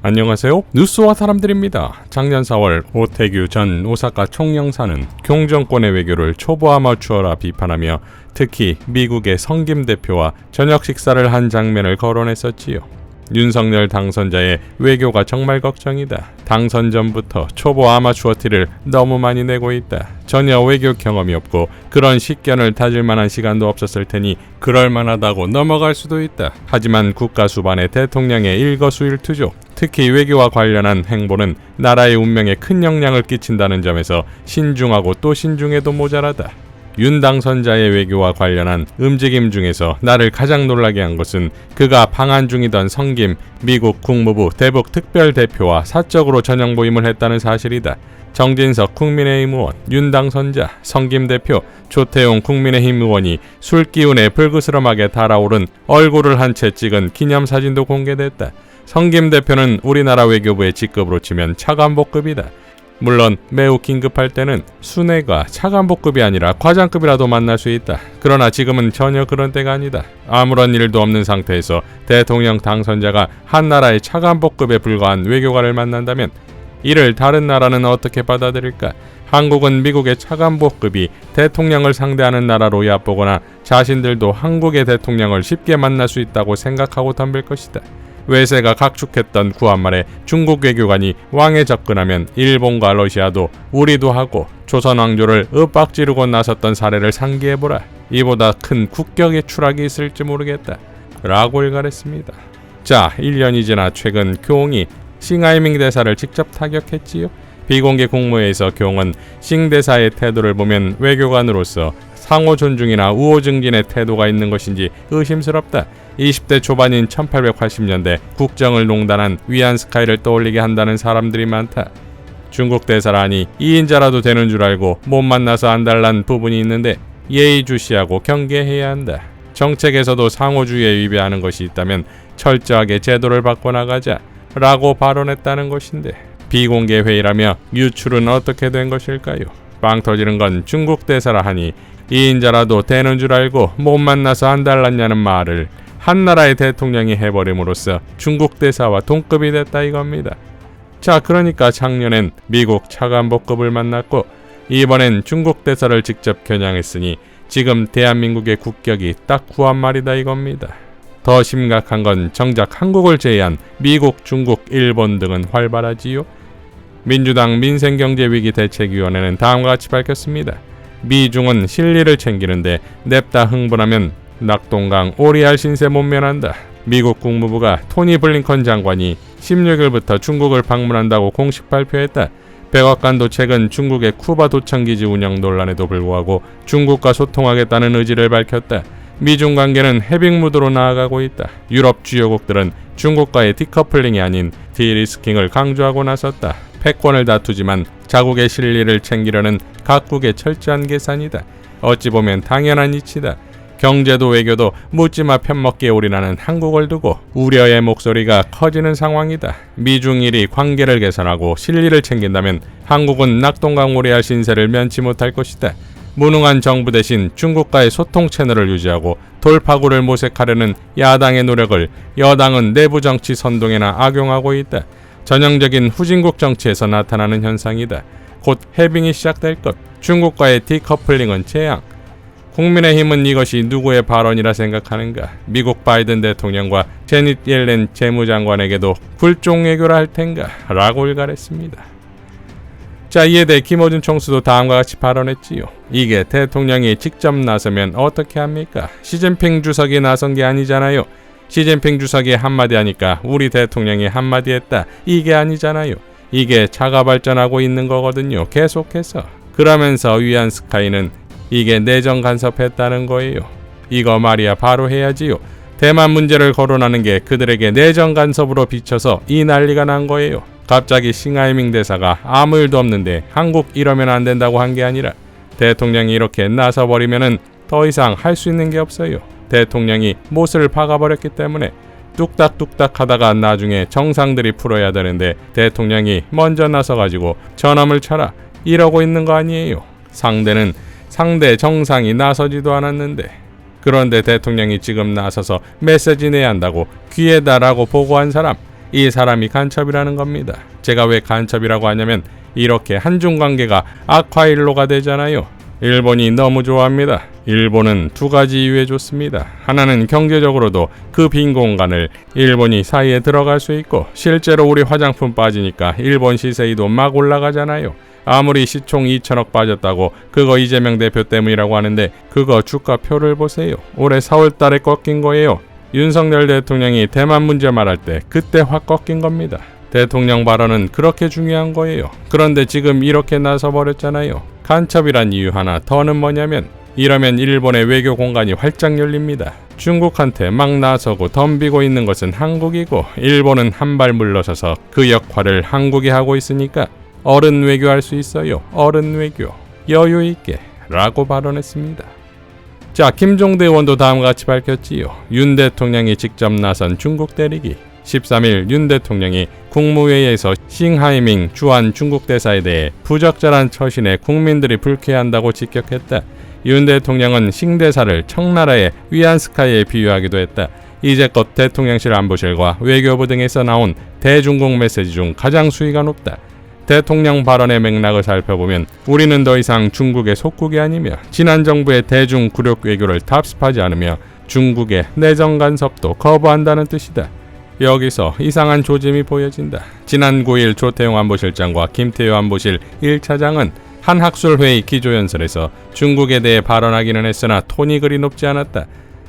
안녕하세요. 뉴스와 사람들입니다. 작년 4월 오태규 전 오사카 총영사는 경정권의 외교를 초보 아마추어라 비판하며 특히 미국의 성김 대표와 저녁 식사를 한 장면을 거론했었지요. 윤석열 당선자의 외교가 정말 걱정이다. 당선 전부터 초보 아마추어 티를 너무 많이 내고 있다. 전혀 외교 경험이 없고 그런 식견을 다질 만한 시간도 없었을 테니 그럴 만하다고 넘어갈 수도 있다. 하지만 국가 수반의 대통령의 일거수일투족, 특히 외교와 관련한 행보는 나라의 운명에 큰 영향을 끼친다는 점에서 신중하고 또 신중해도 모자라다. 윤 당선자의 외교와 관련한 움직임 중에서 나를 가장 놀라게 한 것은 그가 방한 중이던 성김 미국 국무부 대북 특별대표와 사적으로 저녁 모임을 했다는 사실이다. 정진석 국민의힘 의원, 윤 당선자, 성김 대표, 조태용 국민의힘 의원이 술 기운에 불그스름하게 달아오른 얼굴을 한 채 찍은 기념사진도 공개됐다. 성김 대표는 우리나라 외교부의 직급으로 치면 차관복급이다. 물론 매우 긴급할 때는 순회가 차관복급이 아니라 과장급이라도 만날 수 있다. 그러나 지금은 전혀 그런 때가 아니다. 아무런 일도 없는 상태에서 대통령 당선자가 한 나라의 차관복급에 불과한 외교관을 만난다면 이를 다른 나라는 어떻게 받아들일까? 한국은 미국의 차관복급이 대통령을 상대하는 나라로 얕보거나 자신들도 한국의 대통령을 쉽게 만날 수 있다고 생각하고 덤빌 것이다. 외세가 각축했던 구한말에 중국 외교관이 왕에 접근하면 일본과 러시아도 우리도 하고 조선 왕조를 윽박지르고 나섰던 사례를 상기해보라. 이보다 큰 국격의 추락이 있을지 모르겠다. 라고 일갈했습니다. 자, 1년이 지나 최근 교홍이 싱하이밍 대사를 직접 타격했지요. 비공개 국무회의에서 교홍은 싱 대사의 태도를 보면 외교관으로서 상호 존중이나 우호 증진의 태도가 있는 것인지 의심스럽다. 20대 초반인 1880년대 국정을 농단한 위안스카이를 떠올리게 한다는 사람들이 많다. 중국 대사라니 2인자라도 되는 줄 알고 못 만나서 안달난 부분이 있는데 예의주시하고 경계해야 한다. 정책에서도 상호주의에 위배하는 것이 있다면 철저하게 제도를 바꿔나가자 라고 발언했다는 것인데 비공개 회의라며 유출은 어떻게 된 것일까요? 빵 터지는 건 중국 대사라 하니 2인자라도 되는 줄 알고 못 만나서 안달났냐는 말을 한 나라의 대통령이 해버림으로써 중국 대사와 동급이 됐다 이겁니다. 자, 그러니까 작년엔 미국 차관복급을 만났고 이번엔 중국 대사를 직접 겨냥했으니 지금 대한민국의 국격이 딱 구한말이다 이겁니다. 더 심각한 건 정작 한국을 제외한 미국, 중국, 일본 등은 활발하지요. 민주당 민생경제위기 대책위원회는 다음과 같이 밝혔습니다. 미중은 실리를 챙기는데 냅다 흥분하면 낙동강 오리알 신세 못 면한다. 미국 국무부가 토니 블링컨 장관이 16일부터 중국을 방문한다고 공식 발표했다. 백악관도 최근 중국의 쿠바 도청기지 운영 논란에도 불구하고 중국과 소통하겠다는 의지를 밝혔다. 미중 관계는 헤빙 무드로 나아가고 있다. 유럽 주요국들은 중국과의 디커플링이 아닌 디리스킹을 강조하고 나섰다. 패권을 다투지만 자국의 실리를 챙기려는 각국의 철저한 계산이다. 어찌 보면 당연한 이치다. 경제도 외교도 묻지마 편먹기에 올인하는 한국을 두고 우려의 목소리가 커지는 상황이다. 미중일이 관계를 개선하고 실리를 챙긴다면 한국은 낙동강 오리알 신세를 면치 못할 것이다. 무능한 정부 대신 중국과의 소통 채널을 유지하고 돌파구를 모색하려는 야당의 노력을 여당은 내부 정치 선동에나 악용하고 있다. 전형적인 후진국 정치에서 나타나는 현상이다. 곧 해빙이 시작될 것. 중국과의 디커플링은 재앙. 국민의힘은 이것이 누구의 발언이라 생각하는가? 미국 바이든 대통령과 제닛 옐렌 재무장관에게도 굴종외교라 할 텐가? 라고 일갈했습니다. 자, 이에 대해 김어준 총수도 다음과 같이 발언했지요. 이게 대통령이 직접 나서면 어떻게 합니까? 시진핑 주석이 나선 게 아니잖아요. 시진핑 주석이 한마디 하니까 우리 대통령이 한마디 했다. 이게 아니잖아요. 이게 자가 발전하고 있는 거거든요. 계속해서. 그러면서 위안스카이는 이게 내정 간섭했다는 거예요. 이거 말이야 바로 해야지요. 대만 문제를 거론하는 게 그들에게 내정 간섭으로 비춰서 이 난리가 난 거예요. 갑자기 싱하이밍 대사가 아무 일도 없는데 한국 이러면 안 된다고 한 게 아니라 대통령이 이렇게 나서버리면은 더 이상 할 수 있는 게 없어요. 대통령이 못을 박아버렸기 때문에 뚝딱뚝딱 하다가 나중에 정상들이 풀어야 되는데 대통령이 먼저 나서가지고 저놈을 쳐라 이러고 있는 거 아니에요. 상대 정상이 나서지도 않았는데 그런데 대통령이 지금 나서서 메시지 내야 한다고 귀에다라고 보고한 사람 이 사람이 간첩이라는 겁니다. 제가 왜 간첩이라고 하냐면 이렇게 한중 관계가 악화일로가 되잖아요. 일본이 너무 좋아합니다. 일본은 두 가지 이유에 좋습니다. 하나는 경제적으로도 그 빈 공간을 일본이 사이에 들어갈 수 있고, 실제로 우리 화장품 빠지니까 일본 시세이도 막 올라가잖아요. 아무리 시총 2천억 빠졌다고 그거 이재명 대표 때문이라고 하는데 그거 주가표를 보세요. 올해 4월 달에 꺾인 거예요. 윤석열 대통령이 대만 문제 말할 때 그때 확 꺾인 겁니다. 대통령 발언은 그렇게 중요한 거예요. 그런데 지금 이렇게 나서버렸잖아요. 간첩이란 이유 하나 더는 뭐냐면, 이러면 일본의 외교 공간이 활짝 열립니다. 중국한테 막 나서고 덤비고 있는 것은 한국이고, 일본은 한 발 물러서서 그 역할을 한국이 하고 있으니까 어른 외교할 수 있어요. 어른 외교. 여유 있게 라고 발언했습니다. 자, 김종대 의원도 다음과 같이 밝혔지요. 윤 대통령이 직접 나선 중국 대리기. 13일 윤 대통령이 국무회의에서 싱하이밍 주한 중국 대사에 대해 부적절한 처신에 국민들이 불쾌한다고 직격했다. 윤 대통령은 싱 대사를 청나라의 위안스카이에 비유하기도 했다. 이제껏 대통령실 안보실과 외교부 등에서 나온 대중국 메시지 중 가장 수위가 높다. 대통령 발언의 맥락을 살펴보면 우리는 더 이상 중국의 속국이 아니며 지난 정부의 대중 굴욕 외교를 답습하지 않으며 중국의 내정 간섭도 거부한다는 뜻이다. 여기서 이상한 조짐이 보여진다. 지난 9일 조태용 안보실장과 김태효 안보실 1차장은 한 학술회의 기조연설에서 중국에 대해 발언하기는 했으나 톤이 그리 높지 않았다.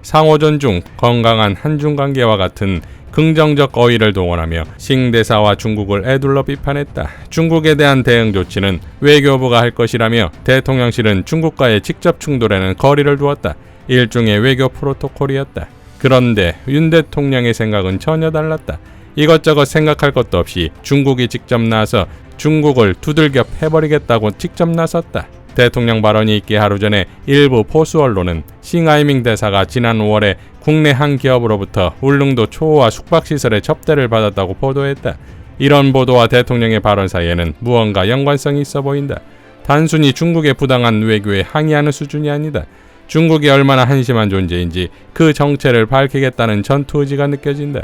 상호 존중, 건강한 한중관계와 같은 긍정적 어휘를 동원하며 싱 대사와 중국을 에둘러 비판했다. 중국에 대한 대응 조치는 외교부가 할 것이라며 대통령실은 중국과의 직접 충돌에는 거리를 두었다. 일종의 외교 프로토콜이었다. 그런데 윤 대통령의 생각은 전혀 달랐다. 이것저것 생각할 것도 없이 중국이 직접 나서 중국을 두들겨 패버리겠다고 직접 나섰다. 대통령 발언이 있기 하루 전에 일부 보수 언론은 싱하이밍 대사가 지난 5월에 국내 한 기업으로부터 울릉도 초호화 숙박시설의 접대를 받았다고 보도했다. 이런 보도와 대통령의 발언 사이에는 무언가 연관성이 있어 보인다. 단순히 중국의 부당한 외교에 항의하는 수준이 아니다. 중국이 얼마나 한심한 존재인지 그 정체를 밝히겠다는 전투 의지가 느껴진다.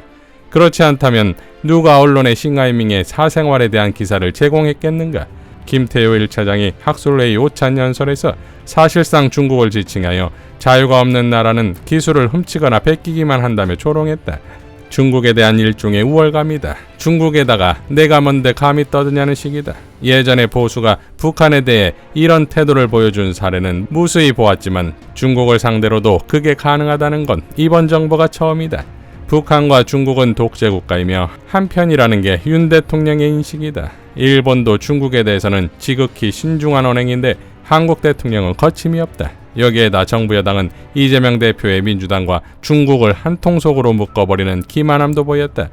그렇지 않다면 누가 언론에 싱하이밍의 사생활에 대한 기사를 제공했겠는가? 김태효 1차장이 학술회의 오찬 연설에서 사실상 중국을 지칭하여 자유가 없는 나라는 기술을 훔치거나 베끼기만 한다며 조롱했다. 중국에 대한 일종의 우월감이다. 중국에다가 내가 뭔데 감히 떠드냐는 식이다. 예전에 보수가 북한에 대해 이런 태도를 보여준 사례는 무수히 보았지만 중국을 상대로도 그게 가능하다는 건 이번 정부가 처음이다. 북한과 중국은 독재 국가이며 한편이라는 게 윤 대통령의 인식이다. 일본도 중국에 대해서는 지극히 신중한 언행인데 한국 대통령은 거침이 없다. 여기에다 정부 여당은 이재명 대표의 민주당과 중국을 한 통속으로 묶어버리는 기만함도 보였다.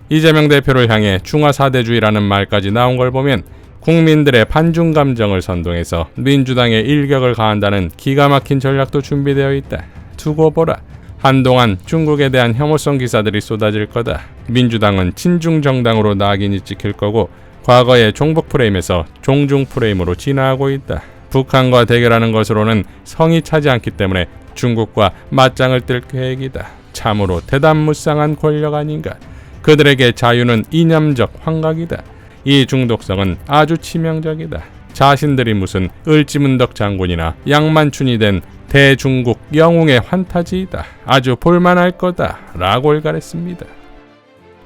이재명 대표를 향해 중화사대주의라는 말까지 나온 걸 보면 국민들의 반중 감정을 선동해서 민주당의 일격을 가한다는 기가 막힌 전략도 준비되어 있다. 두고 보라. 한동안 중국에 대한 혐오성 기사들이 쏟아질 거다. 민주당은 친중 정당으로 낙인이 찍힐 거고 과거의 종북 프레임에서 종중 프레임으로 진화하고 있다. 북한과 대결하는 것으로는 성이 차지 않기 때문에 중국과 맞짱을 뜰 계획이다. 참으로 대담무쌍한 권력 아닌가. 그들에게 자유는 이념적 환각이다. 이 중독성은 아주 치명적이다. 자신들이 무슨 을지문덕 장군이나 양만춘이 된 대중국 영웅의 환타지이다. 아주 볼만할 거다 라고 일갈했습니다.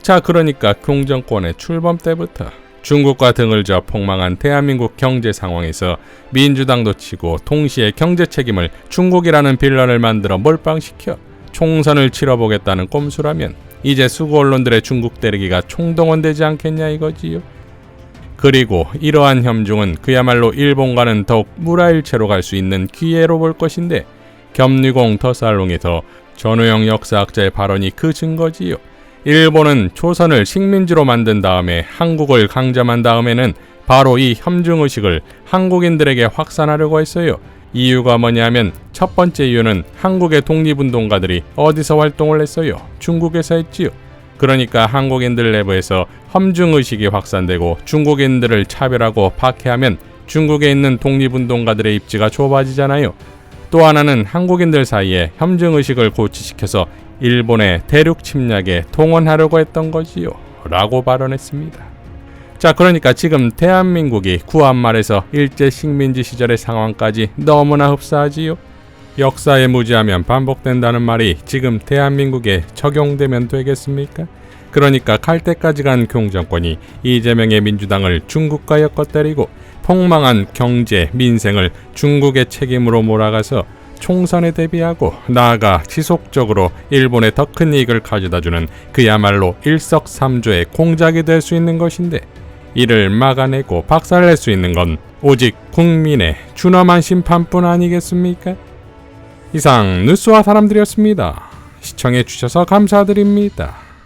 자, 그러니까 공정권의 출범 때부터 중국과 등을 져 폭망한 대한민국 경제 상황에서 민주당도 치고 동시에 경제 책임을 중국이라는 빌런을 만들어 몰빵시켜 총선을 치러보겠다는 꼼수라면 이제 수구 언론들의 중국 때리기가 총동원되지 않겠냐 이거지요. 그리고 이러한 협중은 그야말로 일본과는 더욱 물화일체로 갈 수 있는 기회로 볼 것인데 겸리공 더살롱에서 전우영 역사학자의 발언이 그 증거지요. 일본은 조선을 식민지로 만든 다음에 한국을 강점한 다음에는 바로 이 협중의식을 한국인들에게 확산하려고 했어요. 이유가 뭐냐면 첫 번째 이유는 한국의 독립운동가들이 어디서 활동을 했어요? 중국에서 했지요. 그러니까 한국인들 내부에서 협중의식이 확산되고 중국인들을 차별하고 박해하면 중국에 있는 독립운동가들의 입지가 좁아지잖아요. 또 하나는 한국인들 사이에 협중의식을 고취시켜서 일본의 대륙 침략에 동원하려고 했던 거지요. 라고 발언했습니다. 자, 그러니까 지금 대한민국이 구한말에서 일제 식민지 시절의 상황까지 너무나 흡사하지요. 역사에 무지하면 반복된다는 말이 지금 대한민국에 적용되면 되겠습니까? 그러니까 갈 때까지 간 공정권이 이재명의 민주당을 중국과 엮어때리고 폭망한 경제, 민생을 중국의 책임으로 몰아가서 총선에 대비하고 나아가 지속적으로 일본에 더 큰 이익을 가져다주는 그야말로 일석삼조의 공작이 될 수 있는 것인데, 이를 막아내고 박살낼 수 있는 건 오직 국민의 준엄한 심판뿐 아니겠습니까? 이상 뉴스와 사람들이었습니다. 시청해 주셔서 감사드립니다.